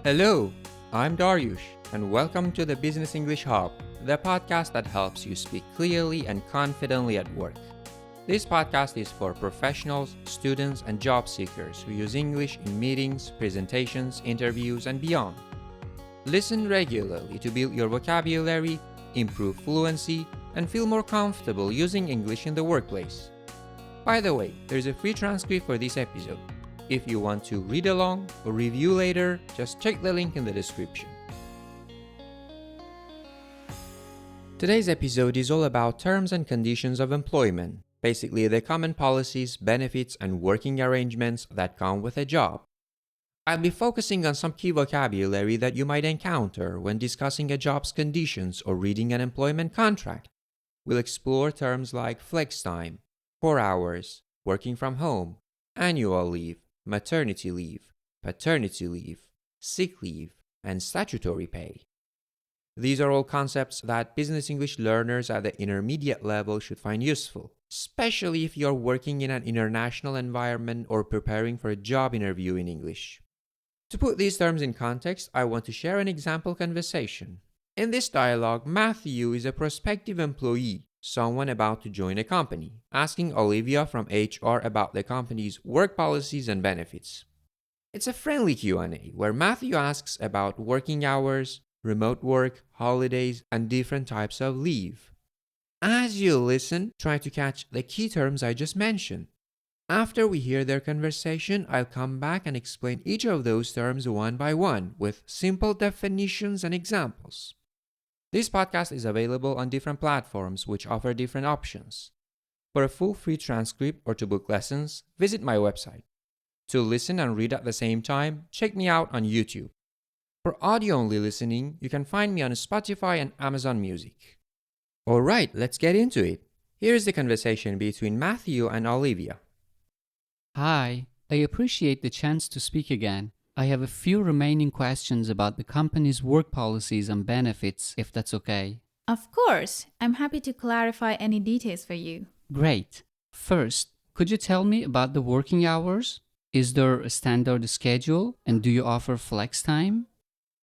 Hello, I'm Dariush, and welcome to the Business English Hub, the podcast that helps you speak clearly and confidently at work. This podcast is for professionals, students, and job seekers who use English in meetings, presentations, interviews, and beyond. Listen regularly to build your vocabulary, improve fluency, and feel more comfortable using English in the workplace. By the way, there's a free transcript for this episode. If you want to read along or review later, just check the link in the description. Today's episode is all about terms and conditions of employment, basically the common policies, benefits, and working arrangements that come with a job. I'll be focusing on some key vocabulary that you might encounter when discussing a job's conditions or reading an employment contract. We'll explore terms like Flextime, 4 hours, working from home, annual leave, maternity leave, paternity leave, sick leave, and statutory pay. These are all concepts that business English learners at the intermediate level should find useful, especially if you're working in an international environment or preparing for a job interview in English. To put these terms in context, I want to share an example conversation. In this dialogue, Matthew is a prospective employee, someone about to join a company, asking Olivia from HR about the company's work policies and benefits. It's a friendly Q&A where Matthew asks about working hours, remote work, holidays, and different types of leave. As you listen, try to catch the key terms I just mentioned. After we hear their conversation, I'll come back and explain each of those terms one by one with simple definitions and examples. This podcast is available on different platforms which offer different options. For a full free transcript or to book lessons, visit my website. To listen and read at the same time, check me out on YouTube. For audio-only listening, you can find me on Spotify and Amazon Music. Alright, let's get into it. Here's the conversation between Matthew and Olivia. Hi, I appreciate the chance to speak again. I have a few remaining questions about the company's work policies and benefits, if that's okay. Of course, I'm happy to clarify any details for you. Great. First, could you tell me about the working hours? Is there a standard schedule and do you offer flex time?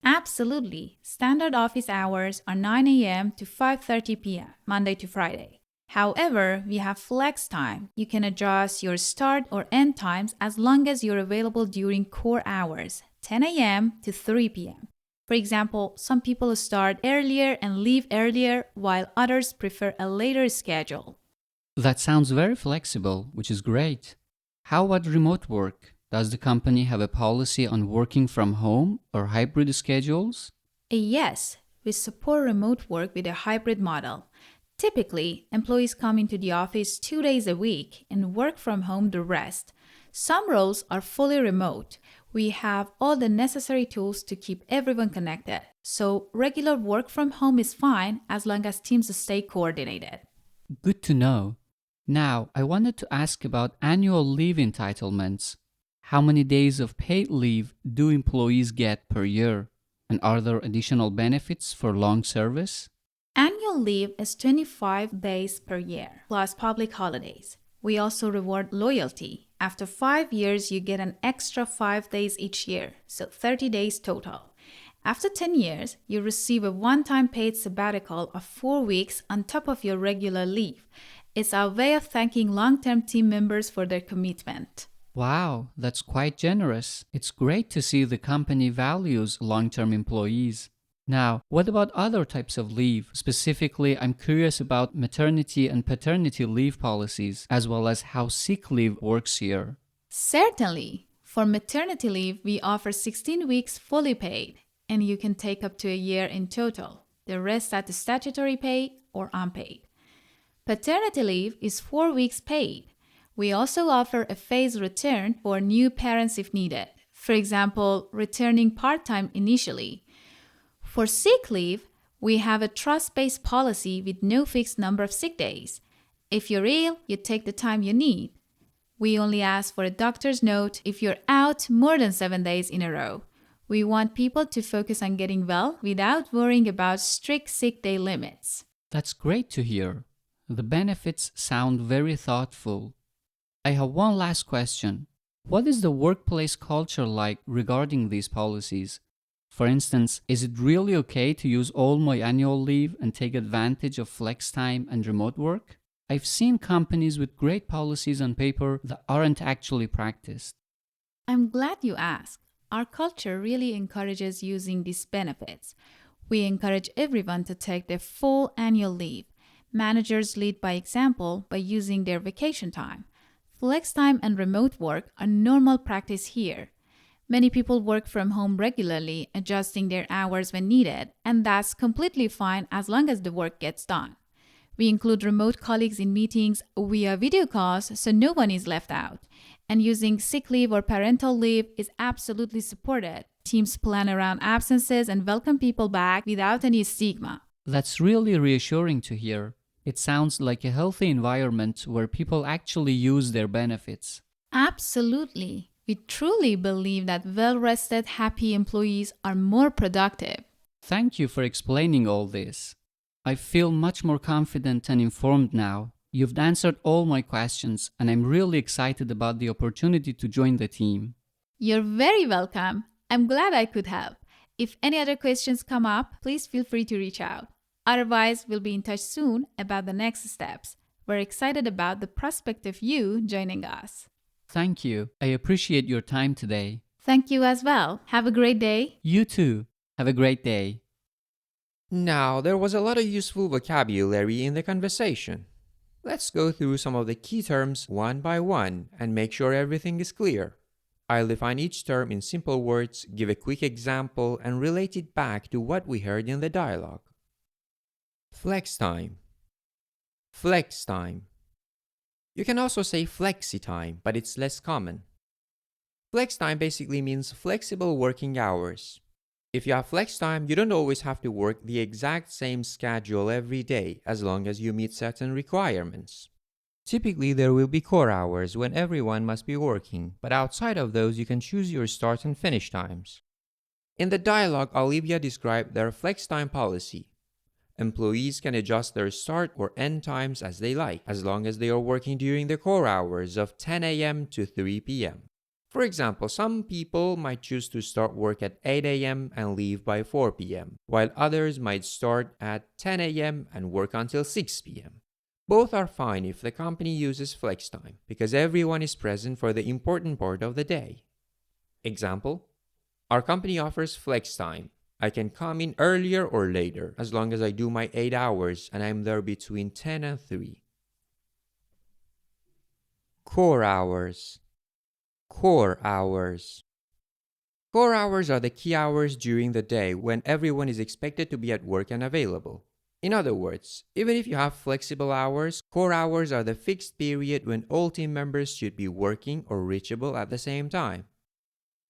Absolutely. Standard office hours are 9 a.m. to 5:30 p.m., Monday to Friday. However, we have flex time. You can adjust your start or end times as long as you're available during core hours, 10 a.m. to 3 p.m. For example, some people start earlier and leave earlier, while others prefer a later schedule. That sounds very flexible, which is great. How about remote work? Does the company have a policy on working from home or hybrid schedules? Yes, we support remote work with a hybrid model. Typically, employees come into the office 2 days a week and work from home the rest. Some roles are fully remote. We have all the necessary tools to keep everyone connected. So regular work from home is fine as long as teams stay coordinated. Good to know. Now, I wanted to ask about annual leave entitlements. How many days of paid leave do employees get per year? And are there additional benefits for long service? Annual leave is 25 days per year, plus public holidays. We also reward loyalty. After 5 years, you get an extra 5 days each year, so 30 days total. After 10 years, you receive a one-time paid sabbatical of 4 weeks on top of your regular leave. It's our way of thanking long-term team members for their commitment. Wow, that's quite generous. It's great to see the company values long-term employees. Now, what about other types of leave? Specifically, I'm curious about maternity and paternity leave policies, as well as how sick leave works here. Certainly. For maternity leave, we offer 16 weeks fully paid, and you can take up to a year in total. The rest at the statutory pay or unpaid. Paternity leave is 4 weeks paid. We also offer a phased return for new parents if needed. For example, returning part-time initially. For sick leave, we have a trust-based policy with no fixed number of sick days. If you're ill, you take the time you need. We only ask for a doctor's note if you're out more than 7 days in a row. We want people to focus on getting well without worrying about strict sick day limits. That's great to hear. The benefits sound very thoughtful. I have one last question. What is the workplace culture like regarding these policies? For instance, is it really okay to use all my annual leave and take advantage of Flextime and remote work? I've seen companies with great policies on paper that aren't actually practiced. I'm glad you asked. Our culture really encourages using these benefits. We encourage everyone to take their full annual leave. Managers lead by example by using their vacation time. Flex time and remote work are normal practice here. Many people work from home regularly, adjusting their hours when needed, and that's completely fine as long as the work gets done. We include remote colleagues in meetings via video calls so no one is left out. And using sick leave or parental leave is absolutely supported. Teams plan around absences and welcome people back without any stigma. That's really reassuring to hear. It sounds like a healthy environment where people actually use their benefits. Absolutely. We truly believe that well rested, happy employees are more productive. Thank you for explaining all this. I feel much more confident and informed now. You've answered all my questions, and I'm really excited about the opportunity to join the team. You're very welcome. I'm glad I could help. If any other questions come up, please feel free to reach out. Otherwise, we'll be in touch soon about the next steps. We're excited about the prospective you joining us. Thank you. I appreciate your time today. Thank you as well. Have a great day. You too. Have a great day. Now, there was a lot of useful vocabulary in the conversation. Let's go through some of the key terms one by one and make sure everything is clear. I'll define each term in simple words, give a quick example, and relate it back to what we heard in the dialogue. Flex time. Flex time. You can also say flexi time, but it's less common. Flex time basically means flexible working hours. If you have flex time, you don't always have to work the exact same schedule every day as long as you meet certain requirements. Typically, there will be core hours when everyone must be working, but outside of those, you can choose your start and finish times. In the dialogue, Olivia described their flex time policy. Employees can adjust their start or end times as they like, as long as they are working during the core hours of 10 a.m. to 3 p.m. For example, some people might choose to start work at 8 a.m. and leave by 4 p.m., while others might start at 10 a.m. and work until 6 p.m. Both are fine if the company uses flex time, because everyone is present for the important part of the day. Example: our company offers flex time. I can come in earlier or later, as long as I do my 8 hours and I'm there between 10 and 3. Core hours. Core hours. Core hours are the key hours during the day when everyone is expected to be at work and available. In other words, even if you have flexible hours, core hours are the fixed period when all team members should be working or reachable at the same time.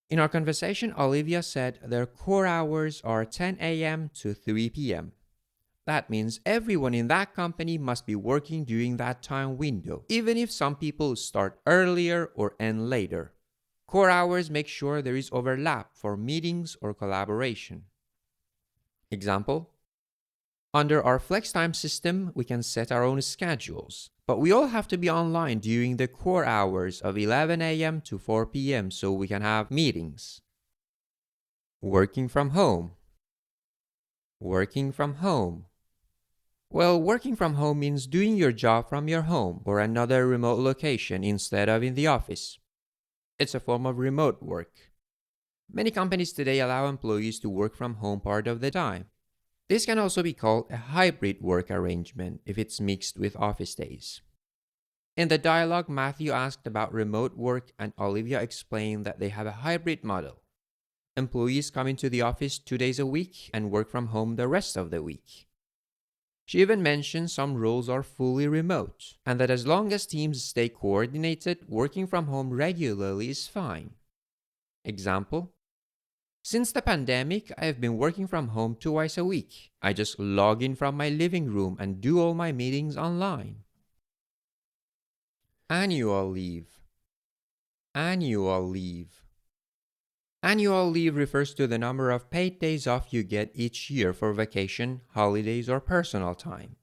In our conversation, Olivia said their core hours are 10 a.m. to 3 p.m. That means everyone in that company must be working during that time window, even if some people start earlier or end later. Core hours make sure there is overlap for meetings or collaboration. Example: under our FlexTime system, we can set our own schedules, but we all have to be online during the core hours of 11 a.m. to 4 p.m. so we can have meetings. Working from home. Working from home. Well, working from home means doing your job from your home or another remote location instead of in the office. It's a form of remote work. Many companies today allow employees to work from home part of the time. This can also be called a hybrid work arrangement if it's mixed with office days. In the dialogue, Matthew asked about remote work and Olivia explained that they have a hybrid model. Employees come into the office 2 days a week and work from home the rest of the week. She even mentioned some roles are fully remote, and that as long as teams stay coordinated, working from home regularly is fine. Example: since the pandemic, I have been working from home twice a week. I just log in from my living room and do all my meetings online. Annual leave. Annual leave. Annual leave refers to the number of paid days off you get each year for vacation, holidays, or personal time.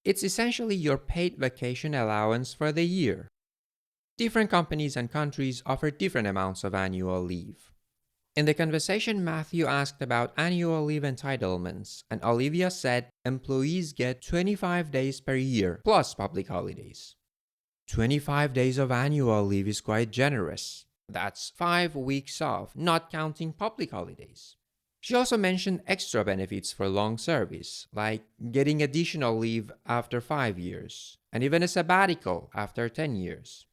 It's essentially your paid vacation allowance for the year. Different companies and countries offer different amounts of annual leave. In the conversation, Matthew asked about annual leave entitlements, and Olivia said employees get 25 days per year, plus public holidays. 25 days of annual leave is quite generous. That's 5 weeks off, not counting public holidays. She also mentioned extra benefits for long service, like getting additional leave after 5 years, and even a sabbatical after 10 years.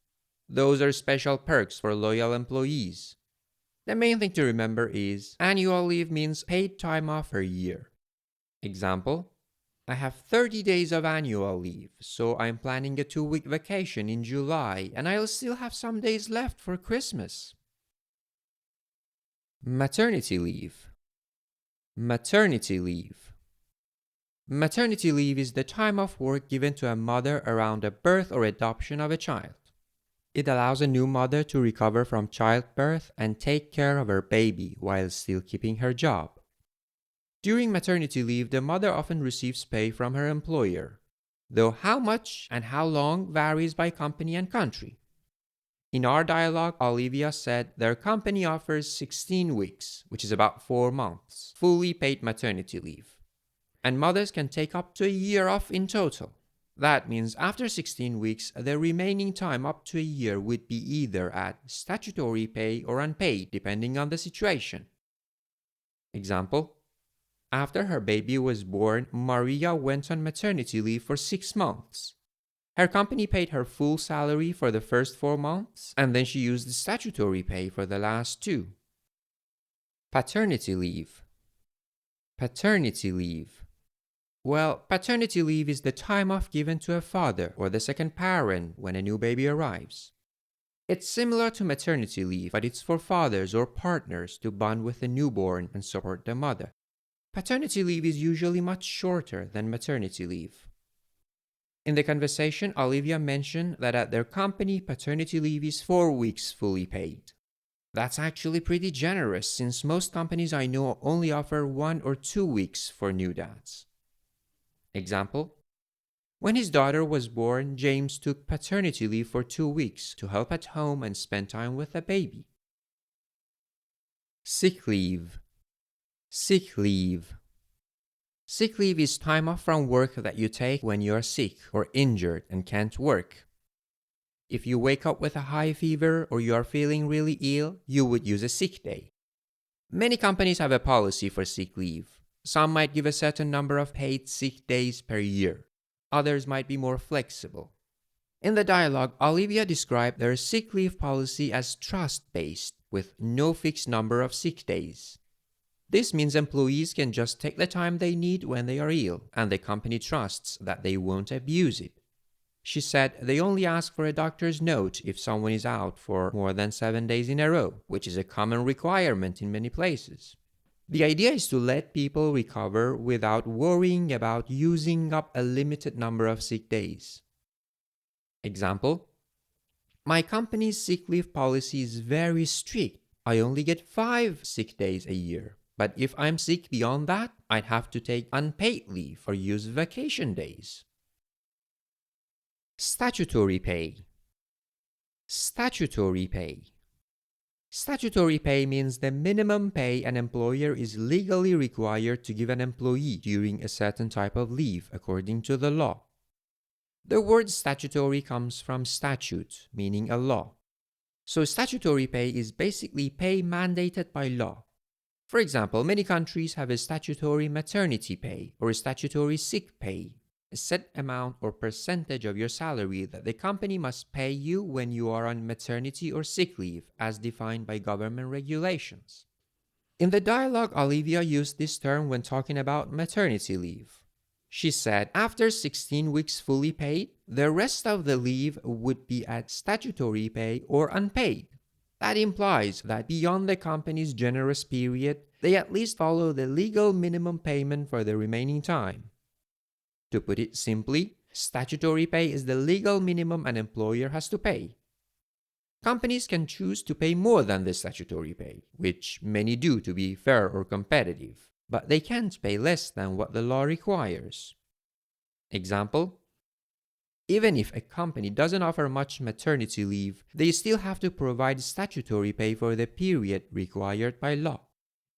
Those are special perks for loyal employees. The main thing to remember is annual leave means paid time off per year. Example, I have 30 days of annual leave, so I'm planning a 2-week vacation in July and I'll still have some days left for Christmas. Maternity leave. Maternity leave. Maternity leave is the time off work given to a mother around the birth or adoption of a child. It allows a new mother to recover from childbirth and take care of her baby while still keeping her job. During maternity leave, the mother often receives pay from her employer, though how much and how long varies by company and country. In our dialogue, Olivia said their company offers 16 weeks, which is about 4 months, fully paid maternity leave, and mothers can take up to a year off in total. That means after 16 weeks, the remaining time up to a year would be either at statutory pay or unpaid, depending on the situation. Example, after her baby was born, Maria went on maternity leave for 6 months. Her company paid her full salary for the first 4 months, and then she used the statutory pay for the last 2. Paternity leave. Paternity leave. Well, paternity leave is the time off given to a father or the second parent when a new baby arrives. It's similar to maternity leave, but it's for fathers or partners to bond with the newborn and support the mother. Paternity leave is usually much shorter than maternity leave. In the conversation, Olivia mentioned that at their company, paternity leave is 4 weeks fully paid. That's actually pretty generous since most companies I know only offer 1 or 2 weeks for new dads. Example, when his daughter was born, James took paternity leave for 2 weeks to help at home and spend time with the baby. Sick leave. Sick leave. Sick leave is time off from work that you take when you're sick or injured and can't work. If you wake up with a high fever or you are feeling really ill, you would use a sick day. Many companies have a policy for sick leave. Some might give a certain number of paid sick days per year. Others might be more flexible. In the dialogue, Olivia described their sick leave policy as trust-based, with no fixed number of sick days. This means employees can just take the time they need when they are ill, and the company trusts that they won't abuse it. She said they only ask for a doctor's note if someone is out for more than 7 days in a row, which is a common requirement in many places. The idea is to let people recover without worrying about using up a limited number of sick days. Example, my company's sick leave policy is very strict. I only get 5 sick days a year. But if I'm sick beyond that, I'd have to take unpaid leave or use vacation days. Statutory pay. Statutory pay. Statutory pay means the minimum pay an employer is legally required to give an employee during a certain type of leave according to the law. The word statutory comes from statute, meaning a law. So statutory pay is basically pay mandated by law. For example, many countries have a statutory maternity pay or a statutory sick pay, a set amount or percentage of your salary that the company must pay you when you are on maternity or sick leave, as defined by government regulations. In the dialogue, Olivia used this term when talking about maternity leave. She said after 16 weeks fully paid, the rest of the leave would be at statutory pay or unpaid. That implies that beyond the company's generous period, they at least follow the legal minimum payment for the remaining time. To put it simply, statutory pay is the legal minimum an employer has to pay. Companies can choose to pay more than the statutory pay, which many do to be fair or competitive, but they can't pay less than what the law requires. Example, Even if a company doesn't offer much maternity leave, they still have to provide statutory pay for the period required by law.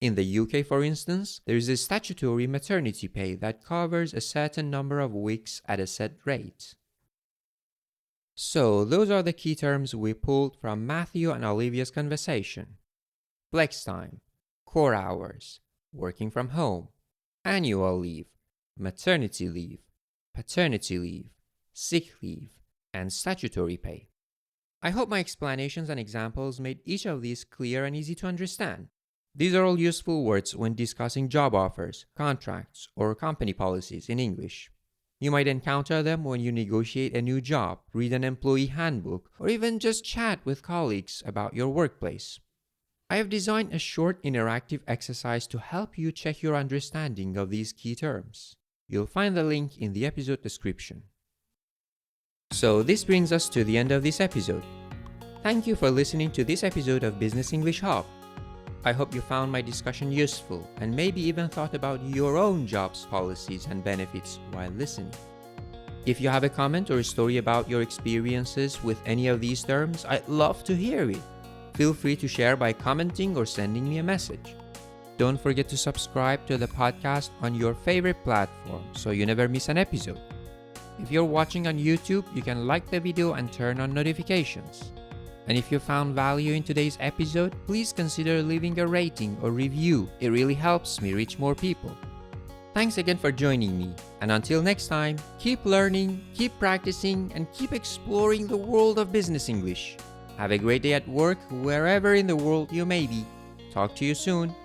In the UK, for instance, there is a statutory maternity pay that covers a certain number of weeks at a set rate. So, those are the key terms we pulled from Matthew and Olivia's conversation. Flextime, core hours, working from home, annual leave, maternity leave, paternity leave, sick leave, and statutory pay. I hope my explanations and examples made each of these clear and easy to understand. These are all useful words when discussing job offers, contracts, or company policies in English. You might encounter them when you negotiate a new job, read an employee handbook, or even just chat with colleagues about your workplace. I have designed a short interactive exercise to help you check your understanding of these key terms. You'll find the link in the episode description. So this brings us to the end of this episode. Thank you for listening to this episode of Business English Hub. I hope you found my discussion useful and maybe even thought about your own job's policies and benefits while listening. If you have a comment or a story about your experiences with any of these terms, I'd love to hear it. Feel free to share by commenting or sending me a message. Don't forget to subscribe to the podcast on your favorite platform so you never miss an episode. If you're watching on YouTube, you can like the video and turn on notifications. And if you found value in today's episode, please consider leaving a rating or review. It really helps me reach more people. Thanks again for joining me. And until next time, keep learning, keep practicing, and keep exploring the world of business English. Have a great day at work, wherever in the world you may be. Talk to you soon.